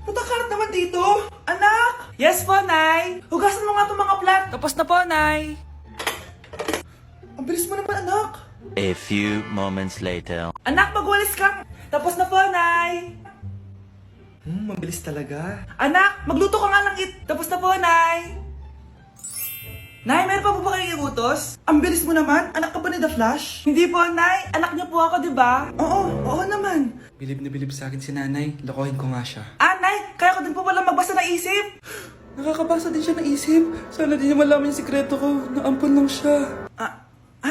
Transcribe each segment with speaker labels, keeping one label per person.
Speaker 1: Matakalat naman dito. Anak! Yes po, Nay. Hugasan mo nga itong mga plat. Tapos na po, Nay. Ang bilis mo naman, anak.
Speaker 2: A few moments later.
Speaker 1: Anak, magwalis ka. Tapos na po, Nay. Mabilis talaga. Anak, magluto ka nga ng Tapos na po, Nay. Nay, meron pa po ba kayong iutos? Ang bilis mo naman. Anak ka ba ni The Flash? Hindi po, Nay. Anak niya po ako, di ba? Oo naman.
Speaker 3: Bilib na bilib sa akin si nanay. Lokohin ko nga siya.
Speaker 1: Nay, kaya ko din po pala magbasa ng isip.
Speaker 3: Nakakabasa din siya ng isip. Sana din niya malaman yung sikreto ko. Naampon lang siya.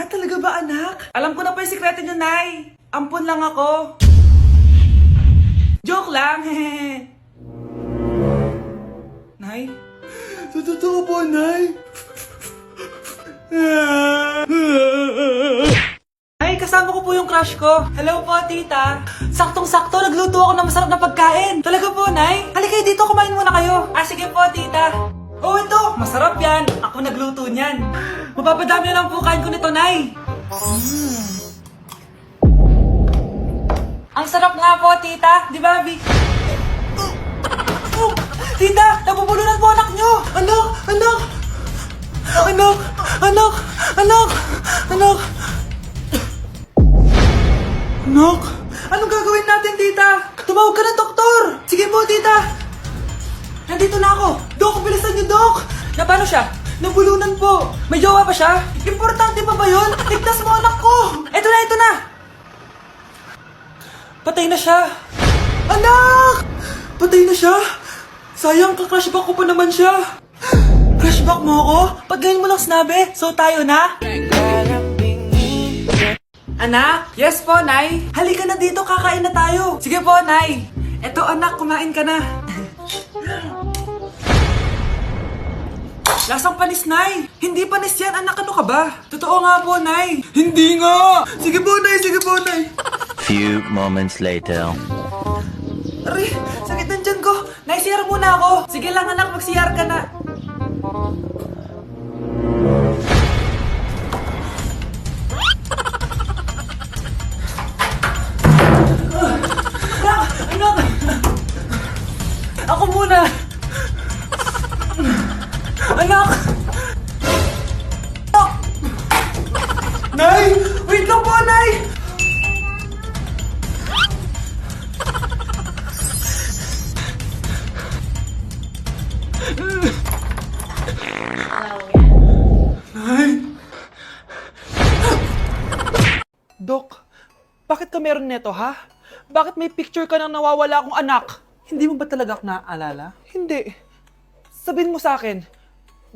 Speaker 1: Talaga ba, anak? Alam ko na po yung sikreto niyo, Nay. Ampun lang ako. Joke lang, hehe. Nay?
Speaker 3: Totoo po, Nay.
Speaker 1: Ay, kasama ko po yung crush ko. Hello po, tita. Saktong-sakto, nagluto ako ng masarap na pagkain. Talaga po, Nay? Halika dito, kumain muna kayo. Sige po, tita. Oh, ito, masarap yan. Ako nagluto niyan. Mapapadami na lang po kain ko nito, Nay. Ang sarap nga po, tita. Di ba, Vic? Tita, nabubulunan po anak nyo. Anak! Anak! Anong gagawin natin, tita? Tumawag ka ng doktor! Sige po, tita! Nandito na ako! Dok, bilisan niyo, Dok! Na paano siya? Nabulunan po! May jowa pa siya? Importante pa ba yun? Ligtas mo anak ko! Ito na! Patay na siya! Anak! Patay na siya? Sayang, ka-crushback ko pa naman siya! Crushback mo ako? Pag ganyan mo lang sinabi, so tayo na? Anak? Yes po, Nay. Halika na dito, kakain na tayo. Sige po, Nay. Eto, anak, kumain ka na. Lasang panis, Nay. Hindi panis yan, anak. Ano ka ba? Totoo nga po, Nay. Hindi nga. Sige po, Nay.
Speaker 2: Few moments later.
Speaker 1: Aray, sakit ng tiyan ko. Nay, siyar muna ako. Sige lang, anak, magsiyar ka na. Anak! Ako muna! Anak! Nay! Wait lang po, Nay! Dok, bakit ka meron neto, ha? Bakit may picture ka ng nawawala akong anak? Hindi mo ba talaga ako naaalala? Hindi. Sabihin mo sa akin,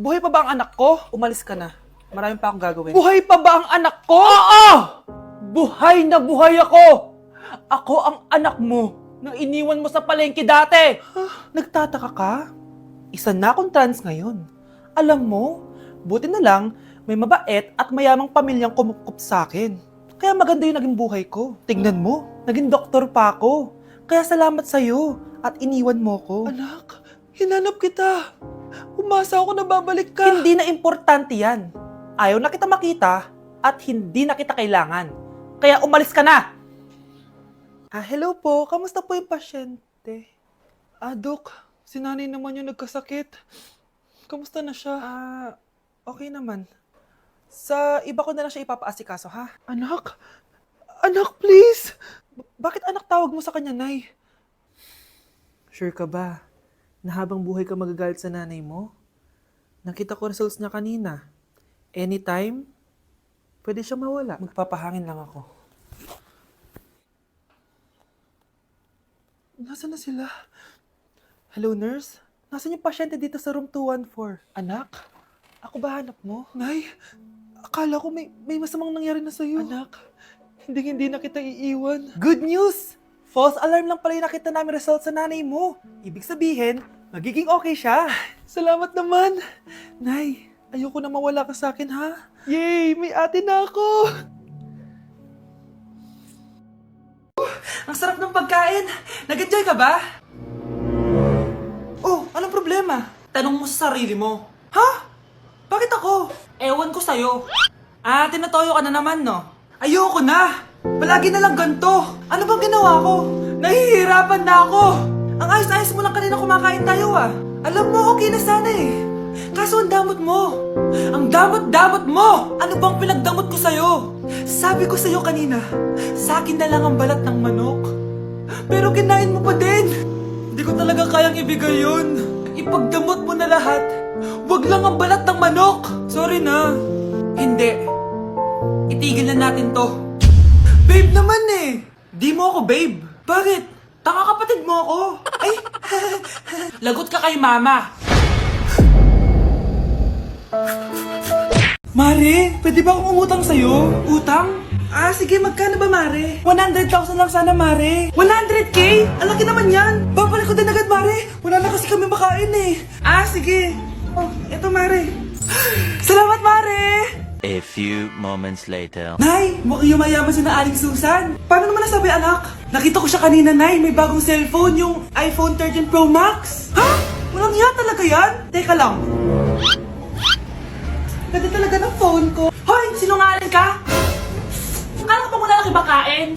Speaker 1: buhay pa ba ang anak ko? Umalis ka na. Marami pa akong gagawin. Buhay pa ba ang anak ko? Oo! Buhay na buhay ako! Ako ang anak mo na iniwan mo sa palengke dati! Nagtataka ka? Isa na akong trans ngayon. Alam mo, buti na lang may mabait at mayamang pamilyang kumukup sa akin. Kaya maganda yung naging buhay ko. Tingnan mo, naging doktor pa ako. Kaya salamat sa'yo at iniwan mo ko. Anak, hinanap kita. Umasa ako na babalik ka. Hindi na importante yan. Ayaw na kita makita at hindi na kita kailangan. Kaya umalis ka na! Hello po. Kamusta po yung pasyente? Dok, si nanay naman yung nagkasakit. Kamusta na siya? Okay naman. Sa iba ko na lang siya ipapaasikaso, ha? Anak? Anak, please! Bakit anak tawag mo sa kanya, Nay? Sure ka ba na habang buhay ka magagalit sa nanay mo? Nakita ko results niya kanina. Anytime, pwede siya mawala. Magpapahangin lang ako. Nasaan na sila? Hello, nurse? Nasaan yung pasyente dito sa room 214? Anak? Ako ba hanap mo? Nay, akala ko may masamang nangyari na sa'yo. Anak, hindi na kita iiwan. Good news! False alarm lang pala yung nakita namin result sa nanay mo. Ibig sabihin, magiging okay siya. Salamat naman. Nay, ayoko na mawala ka sa akin, ha? Yay! May ate na ako! Ang sarap ng pagkain! Nag-enjoy ka ba? Oh, anong problema? Tanong mo sa sarili mo. Ha? Bakit ako? Ewan ko sa'yo. Tinatoyo ka na naman, no? Ayoko na! Palagi na lang ganito. Ano bang ginawa ko? Nahihirapan na ako. Ang ayos-ayos mo lang kanina na kumakain tayo ah. Alam mo, okay na sana eh. Kaso ang damot mo. Ang damot-damot mo! Ano bang pinagdamot ko sa'yo? Sabi ko sa'yo kanina, sa akin na lang ang balat ng manok. Pero kinain mo pa din. Hindi ko talaga kayang ibigay yun. Ipagdamot mo na lahat. Wag lang ang balat ng manok. Sorry na. Hindi. Itigil na natin to. Babe naman eh. Di mo ako babe. Bakit? Tanga kapatid mo ako. Ay, lagot ka kay mama. Mare, pwede ba akong umutang sa'yo? Utang? Ah, sige, magkano ba, Mare? 100,000 lang sana, Mare. 100K? Ang laki naman yan. Babalik ko din agad, Mare. Wala na kasi kami makain eh. Ah, sige. Oh, eto, Mare. Salamat, Mare!
Speaker 2: A few moments later.
Speaker 1: Nay, mukhang yumayaman si na Aling Susan. Paano naman nasabi, anak? Nakita ko siya kanina, Nay. May bagong cellphone, yung iPhone 13 Pro Max. Ha? Walang iya talaga yan? Teka lang. Ganda talaga ng phone ko. Hoy, sinungaling ka? Kala ko ba wala lang ibakain?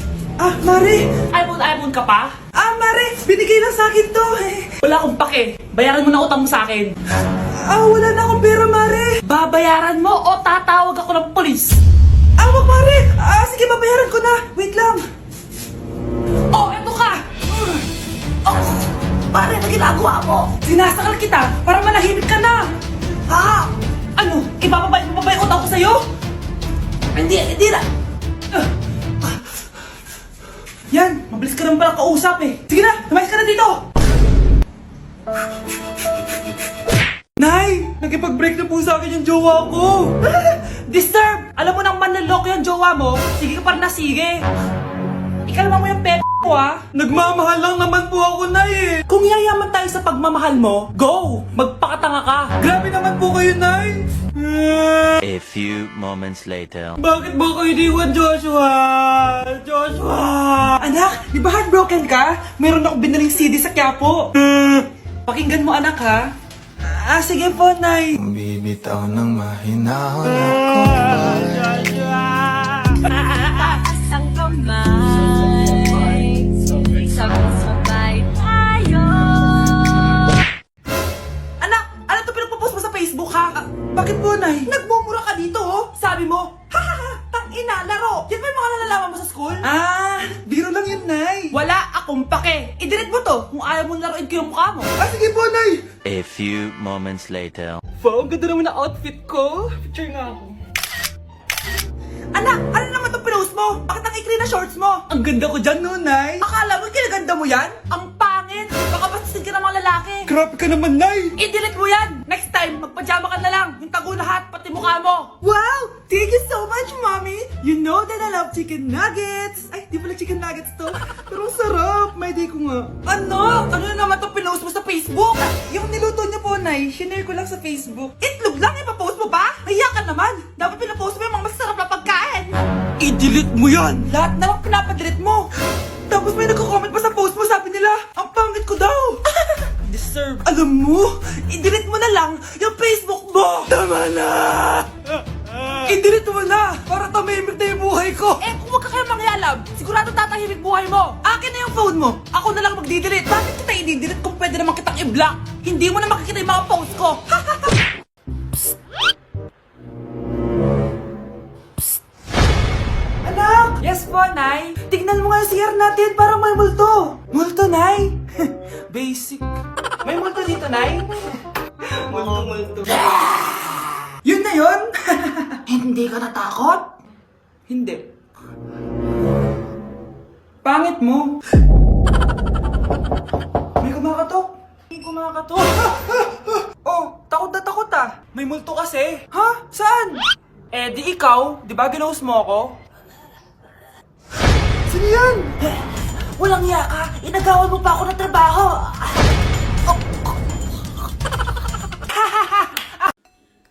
Speaker 1: Ah, Mare. iPhone ka pa? Ah, Mare, binigay lang sa akin to eh. Wala akong pake. Bayaran mo na utang mo sa akin. Ah, wala na akong pera, Mare. Babayaran mo o tatawag ako ng polis? Ah, wag, Mare. Ah, sige, babayaran ko na. Wait lang. Oh, eto ka. Oh, Mare, na ginagawa mo? Sinasakal kita para manahimik ka na. Ha? Ano? Ibababay yung utang ko sa'yo? Hindi na. Yan, mabilis ka naman pala kausap eh. Sige na, tumayos ka na dito. Nay, nakipag-break na po sa akin yung jowa ko. Disturb! Alam mo nang manloloko yung jowa mo, sige ka pa rin na sige. Ikalma mo yung ko ah. Nagmamahal lang naman po ako, Nay eh. Kung yayaman tayo sa pagmamahal mo, go! Magpakatanga ka. Grabe naman po kayo, Nay.
Speaker 2: A few moments later.
Speaker 1: Bakit ba kayo iniwan, Joshua? Joshua! Anak, di ba heartbroken ka? Meron ako binaling CD sa Quiapo. Pakinggan mo, anak, ha? Ah, sige po, Nay.
Speaker 4: Bibitaw ng mahinahon ako.
Speaker 5: Taas ang kamay, sabay-sabay tayo.
Speaker 1: Anak, ano to pinagpo-post mo sa Facebook, ha? Bakit po, Nay? Nagmumura ka dito, oh. Sabi mo, tangina, laro. Yan ba yung mga nalalaman mo sa school? Ah, biro lang yun, Nay. Wala akong pake. I-delete mo to kung ayaw mong laruin ko yung mukha mo. Ah, sige po, Nay.
Speaker 2: A few moments later.
Speaker 1: Wow, ang ganda naman na outfit ko. Picture nga ako. Anak, ano naman itong pinost mo? Bakit ang ikli na shorts mo? Ang ganda ko dyan, no, Nay? Akala mo kinaganda mo yan? Ang pangit! Baka bastisin ka ng mga lalaki. Grabe ka naman, Nay! I-delete mo yan! Next time, magpajama ka na lang. Yung tago lahat, pati mukha mo. Wow! Thank you so much, Mommy! You know that I love chicken nuggets! Ay, di pala chicken nuggets to. Pero ang sarap! May day ko nga. Ano? Ano na naman itong pinost mo sa Facebook? Yung niluto niyo po, Nay, shinare ko lang sa Facebook. Itlog lang, ipapost mo pa? Nahiya ka naman! Dapat pinapost mo yung mga masarap na pagkain! I-delete mo yan! Lahat na lang pinapadelete mo! Tapos may nagko-comment pa sa post mo, sabi nila, ang pangit ko daw! Deserve. Alam mo, i-delete mo na lang yung Facebook mo! Tama na! I-delete mo na! Para tamimik na yung buhay ko! Eh, kung wag ka kaya mangyalab, sigurado tatahimik buhay mo! Akin na yung phone mo! Ako na lang magdi-delete! Bakit kita i-delete kung pwede naman kitang i-block? Hindi mo na makikita yung mga post ko! Anak! Yes po, Nay! Tignan mo nga yung CR natin, parang may multo! Multo, Nay? Basic. May multo dito, Nay? Multo. Yun na yun? Hindi ka natakot? Hindi. Pangit mo. May kumakatok. Oh, takot na takot ah. May multo kasi. Ha? Saan? Eh, di ikaw. Di ba ginose mo ako? Sino yan? Walang iya ka. Inagawan mo pa ako ng trabaho.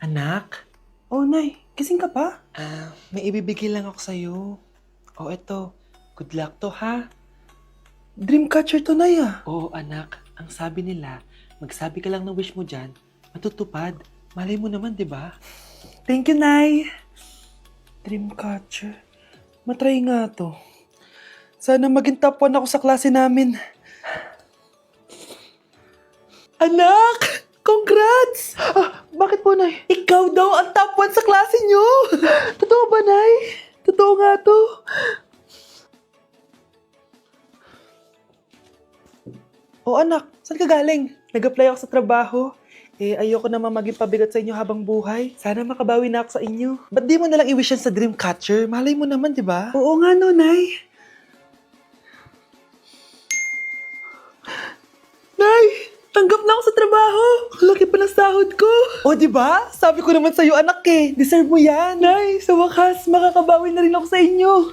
Speaker 1: Anak? Oh, Nay. Gising ka pa? May ibibigay lang ako sa'yo. Oh, eto. Good luck to, ha? Dreamcatcher to, Nay, ah. Oo, anak. Ang sabi nila, magsabi ka lang ng wish mo dyan, matutupad. Malay mo naman, di ba? Thank you, Nay. Dreamcatcher. Matry nga to. Sana maging top 1 ako sa klase namin. Anak! Congrats! Bakit po, Nay? Ikaw daw ang top 1 sa klase nyo! Totoo ba, Nay? Totoo nga to. O anak, saan ka galing? Nag-apply ako sa trabaho. Ayoko naman maging pabigat sa inyo habang buhay. Sana makabawi na ako sa inyo. Ba't di mo nalang i-wish yan sa Dreamcatcher? Malay mo naman, di ba? Oo nga no, Nay. Nay! Tanggap na ako sa trabaho! Ang laki pa ng sahod ko! O, di ba? Sabi ko naman sa'yo, anak eh. Deserve mo yan. Nay, sa wakas, makakabawi na rin ako sa inyo.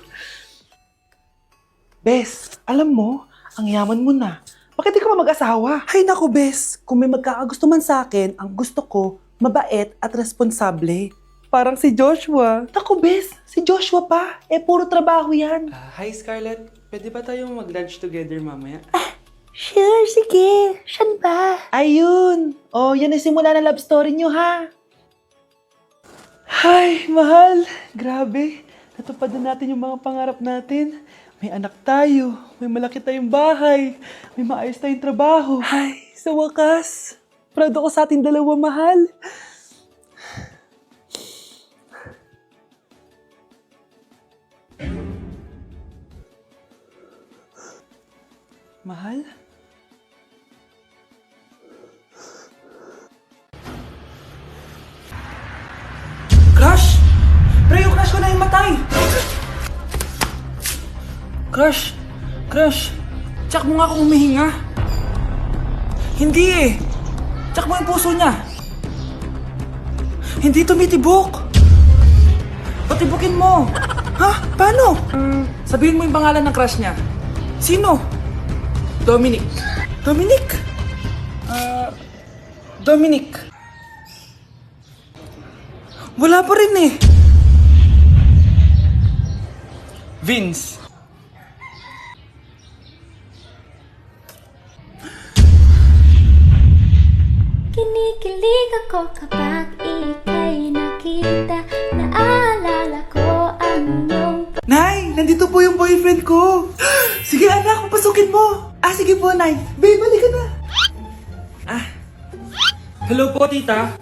Speaker 1: Bes, alam mo, ang yaman mo na. Bakit di ka pa mag-asawa? Hay naku, Bes. Kung may magkakagusto man sa akin, ang gusto ko, mabait at responsable. Parang si Joshua. Naku, Bes, si Joshua pa. Puro trabaho yan.
Speaker 3: Hi Scarlett, pwede ba tayong mag-lunch together mamaya?
Speaker 1: Sure, sige. Saan ba? Ayun. Oh, yan ang simula ng love story nyo, ha? Ay, mahal. Grabe. Natupad na natin yung mga pangarap natin. May anak tayo. May malaki tayong bahay. May maayos tayong trabaho. Ay, sa wakas. Proud ako sa ating dalawa, mahal. Mahal? Crush! Pre, yung crush ko na yung matay! Crush! Crush! Tsak mo nga kung humihinga. Hindi eh! Tsak mo yung puso niya. Hindi tumitibok. Patibukin mo. Ha? Paano? Sabihin mo yung pangalan ng crush niya. Sino? Dominic. Dominic? Dominic. Wala pa rin eh. Vince.
Speaker 5: Kinikilig ako kapag ika'y nakita. Naalala ko ang iyong
Speaker 1: Nay, nandito po yung boyfriend ko. Sige anak, papasukin mo. Sige po, Nay. Babe, balik ka na.
Speaker 3: Hello po tita.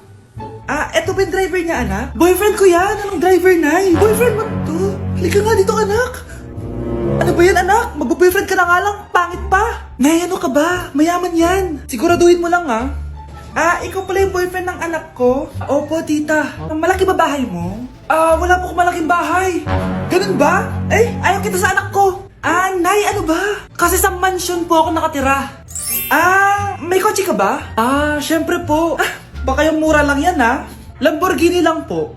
Speaker 1: Eto ba yung driver niya, anak? Boyfriend ko yan. Anong driver, Nay? Boyfriend mo to? Halika nga dito, anak. Ano ba yan, anak? Mag-boyfriend ka na nga lang. Pangit pa. Nay, ano ka ba? Mayaman yan. Siguraduhin mo lang, ha? Ikaw pala yung boyfriend ng anak ko? Opo, tita. Malaki ba bahay mo? Wala po akong malaking bahay. Ganun ba? Ayaw kita sa anak ko. Nay, ano ba? Kasi sa mansion po ako nakatira. May kotse ka ba? Syempre po. Baka yung mura lang yan, ha? Lamborghini lang po.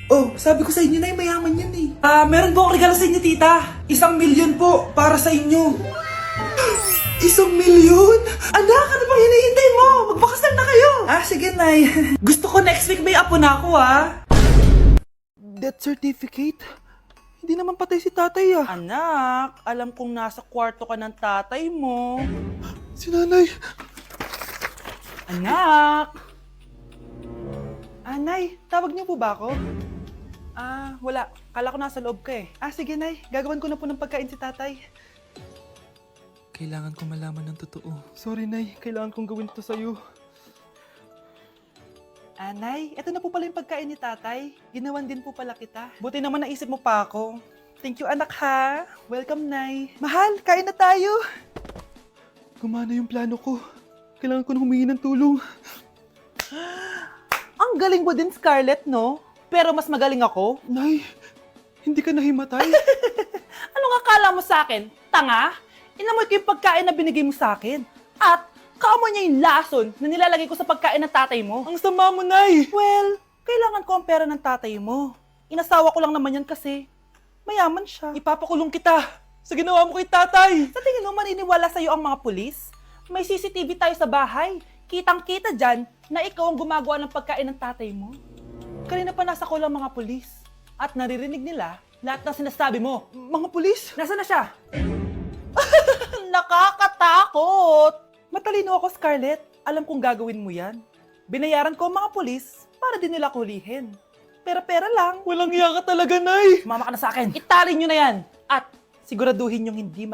Speaker 1: Oh, sabi ko sa inyo, Nay, mayaman yan eh. Meron po akong regalo sa inyo, tita. 1,000,000 po para sa inyo. 1,000,000? Anak, ano bang hinihintay mo? Magpakasal na kayo. Sige, Nay. Gusto ko next week may apo na ako, Death certificate? Hindi naman patay si tatay, Anak, alam kong nasa kwarto ka ng tatay mo. Si nanay. Anak! Nay, tawag niyo po ba ako? Wala. Kala ko nasa loob ka eh. Sige, Nay. Gagawan ko na po ng pagkain si tatay.
Speaker 3: Kailangan ko malaman ng totoo.
Speaker 1: Sorry, Nay. Kailangan kong gawin to sa'yo. Nay, eto na po pala yung pagkain ni tatay. Ginawan din po pala kita. Buti naman naisip mo pa ako. Thank you, anak, ha. Welcome, Nay. Mahal, kain na tayo. Gumana yung plano ko. Kailangan ko na humingi ng tulong. Ang galing mo din, Scarlett, no? Pero mas magaling ako. Nay, hindi ka nahimatay. Anong akala mo sa akin? Tanga? Inamoy ko yung pagkain na binigay mo sa akin. At kaamoy niya yung lason na nilalagay ko sa pagkain ng tatay mo. Ang sama mo, Nay. Well, kailangan ko ang pera ng tatay mo. Inasawa ko lang naman yan kasi mayaman siya. Ipapakulong kita sa ginawa mo kay tatay. Sa tingin mo, maniniwala sa'yo ang mga pulis? May CCTV tayo sa bahay. Kitang-kita dyan na ikaw ang gumagawa ng pagkain ng tatay mo. Kanina pa nasa kulang mga pulis. At naririnig nila lahat ng sinasabi mo. Mga pulis? Nasaan na siya? Nakakatakot! Matalino ako, Scarlett. Alam kong gagawin mo yan. Binayaran ko ang mga pulis para din nila kulihin. Pera-pera lang. Walang iya ka talaga, Nay. Sumama ka na sa akin. Itali nyo na yan. At siguraduhin yung hindi